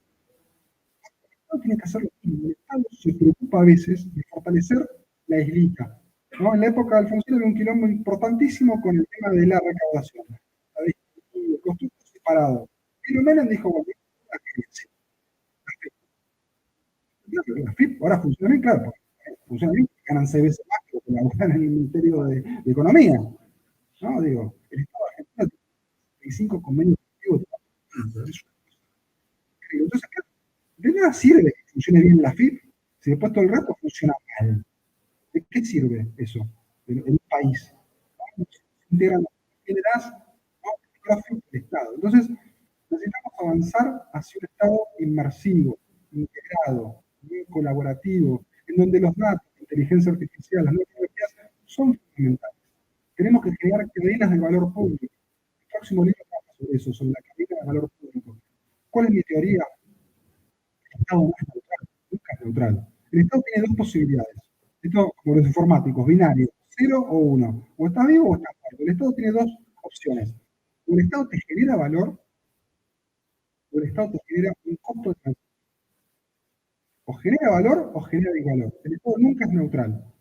Estado tiene que hacer lo mismo. El Estado se preocupa a veces de fortalecer la islita. ¿No? En la época de Alfonsín había un quilombo importantísimo con el tema de la recaudación. La distribución, el costo separado. Pero Menem dijo, bueno, la gerencia. La FIP ahora funciona bien, claro, funciona bien, ganan 6 veces más que lo que laburan en el Ministerio de Economía. ¿No? Digo, el Estado argentino tiene 35 convenios colectivos. Entonces, acá, de nada sirve que funcione bien la FIP si después todo el rato funciona mal. ¿De qué sirve eso en un país? ¿No? Se integran las generas, ¿no? El profit del Estado. Entonces, necesitamos avanzar hacia un Estado inmersivo, integrado, bien colaborativo, en donde los datos, la inteligencia artificial, las nuevas tecnologías son fundamentales. Tenemos que crear cadenas de valor público. El próximo libro trata sobre eso, sobre la cadena de valor público. ¿Cuál es mi teoría? El Estado no es neutral, nunca es neutral. El Estado tiene dos posibilidades. Esto, como los informáticos, binario, 0 o 1. O estás vivo o estás muerto. El Estado tiene dos opciones. O el Estado te genera valor, o el Estado te genera un costo de transición. O genera valor o genera desvalor. El Estado nunca es neutral.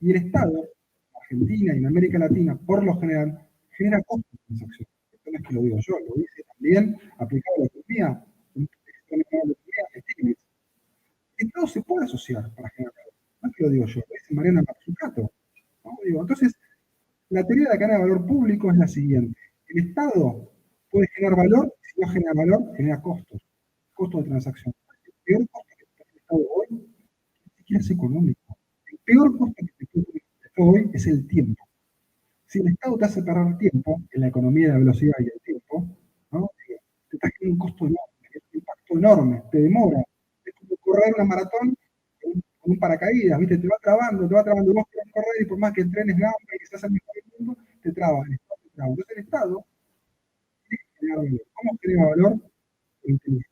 Y el Estado, Argentina y en América Latina, por lo general, genera costos de transacción. Esto no es que lo digo yo, lo dice también aplicado a la economía, un economista de la economía, Stiglitz. El Estado se puede asociar para generar valor. No es que lo digo yo, lo dice Mariana Mazzucato. ¿No? Digo, entonces, la teoría de la cadena de valor público es la siguiente. El Estado puede generar valor, y si no genera valor, genera costos. Costos de transacción. El peor costo que tiene el Estado hoy ni siquiera es económico. El peor costo que tiene el Estado hoy es el tiempo. Si el Estado te hace perder tiempo en la economía de la velocidad y el tiempo, ¿no? Te está generando un costo enorme, un impacto enorme, te demora. Es como correr una maratón con un paracaídas, ¿viste? Te va trabando, vos querés correr y por más que entrenes gamba y que seas el mejor del mundo, te traba, el Estado te traba. Entonces el Estado tiene que generar valor. ¿Cómo genera valor?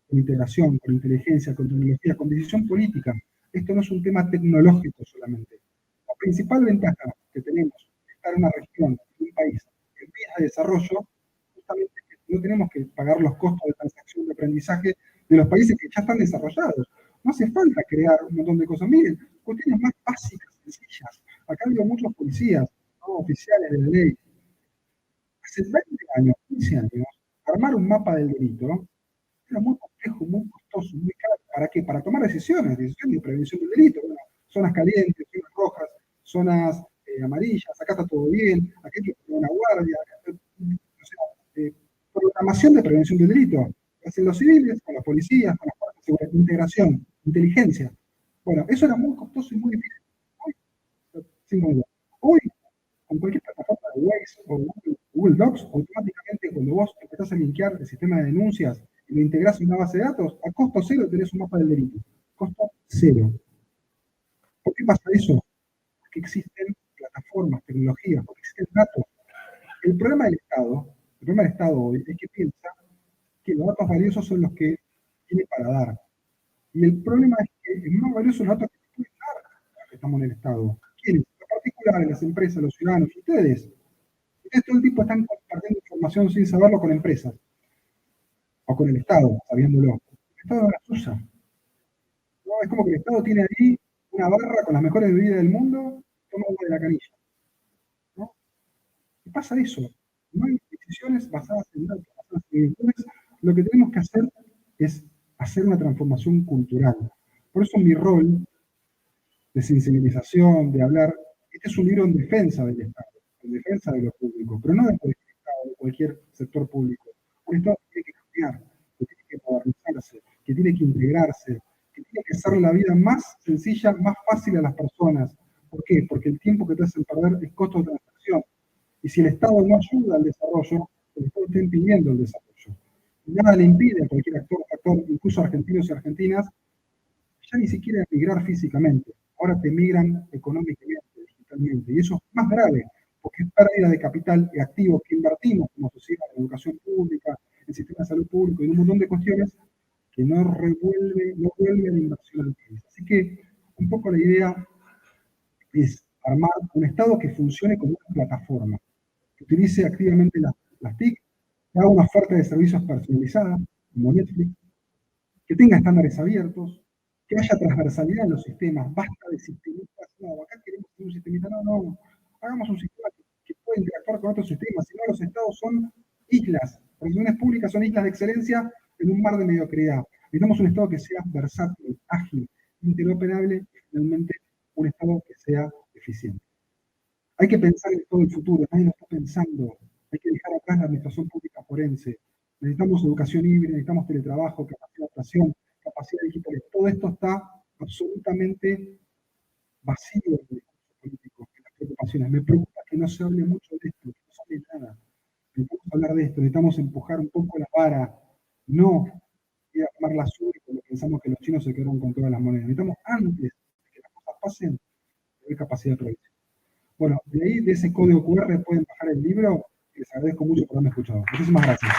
Con integración, con inteligencia, con tecnología, con decisión política. Esto no es un tema tecnológico solamente. La principal ventaja que tenemos de estar en una región, en un país, en vías de desarrollo, justamente es que no tenemos que pagar los costos de transacción de aprendizaje de los países que ya están desarrollados. No hace falta crear un montón de cosas. Miren, cuestiones más básicas, sencillas. Acá veo muchos policías, ¿no? Oficiales de la ley. Hace 20 años, 15 años, armar un mapa del delito era muy complejo, muy costoso, muy caro. ¿Para qué? Para tomar decisiones de prevención del delito. Bueno, zonas calientes, zonas rojas, zonas amarillas, acá está todo bien, aquí hay que poner una guardia, o sea, programación de prevención del delito. Hacen los civiles, con las policías, con las fuerzas de seguridad, integración, inteligencia. Bueno, eso era muy costoso y muy difícil. Hoy, sin duda. Hoy, con cualquier plataforma de Waze o Google Docs, automáticamente cuando vos empezás a linkear el sistema de denuncias y lo integrás en una base de datos, a costo cero tenés un mapa del delito. Costo cero. ¿Por qué pasa eso? Porque existen plataformas, tecnologías, porque existen datos. El problema del Estado hoy es que piensa que los datos valiosos son los que tiene para dar. Y el problema es que el más valioso es los datos que pueden dar los que estamos en el Estado. ¿Quiénes? Los particulares, las empresas, los ciudadanos, ustedes. Ustedes todo el tiempo están compartiendo información sin saberlo con empresas. O con el Estado, sabiéndolo. El Estado no las usa. ¿No? Es como que el Estado tiene ahí una barra con las mejores bebidas del mundo, toma agua de la canilla. ¿No? Y pasa eso. No hay decisiones basadas en datos, basadas en entonces, lo que tenemos que hacer es hacer una transformación cultural. Por eso mi rol de sensibilización, de hablar, este es un libro en defensa del Estado, en defensa de lo público, pero no de cualquier Estado, de cualquier sector público. Un Estado que tiene que cambiar, que tiene que modernizarse, que tiene que integrarse, que tiene que hacer la vida más sencilla, más fácil a las personas. ¿Por qué? Porque el tiempo que te hacen perder es costo de transacción. Y si el Estado no ayuda al desarrollo, el Estado está impidiendo el desarrollo. Y nada le impide a cualquier actor, incluso argentinos y argentinas, ya ni siquiera emigrar físicamente. Ahora te migran económicamente, digitalmente. Y eso es más grave, porque es pérdida de capital y activos que invertimos como sociedad en educación pública, en sistema de salud público y en un montón de cuestiones que no vuelve la inversión al país. Así que un poco la idea es armar un Estado que funcione como una plataforma, que utilice activamente las TIC, que haga una oferta de servicios personalizada, como Netflix, que tenga estándares abiertos, que haya transversalidad en los sistemas, basta de sistemitas, no, acá queremos un sistemita, no, hagamos un sistema que pueda interactuar con otros sistemas, si no los estados son islas, organizaciones públicas son islas de excelencia en un mar de mediocridad. Necesitamos un estado que sea versátil, ágil, interoperable y finalmente un estado que sea eficiente. Hay que pensar en todo el futuro, nadie lo está pensando, hay que dejar atrás la administración pública forense, necesitamos educación híbrida, necesitamos teletrabajo, capacidad de adaptación, capacidad digital. Todo esto está absolutamente vacío en el discurso político, en las preocupaciones. Me preocupa que no se hable mucho de esto, que no se hable de nada. Necesitamos hablar de esto, necesitamos empujar un poco la vara, no ir a armar la suya cuando pensamos que los chinos se quedaron con todas las monedas. Necesitamos antes de que las cosas pasen, tener capacidad de predicción. Bueno, de ahí, de ese código QR, pueden bajar el libro y les agradezco mucho por haberme escuchado. Muchísimas gracias.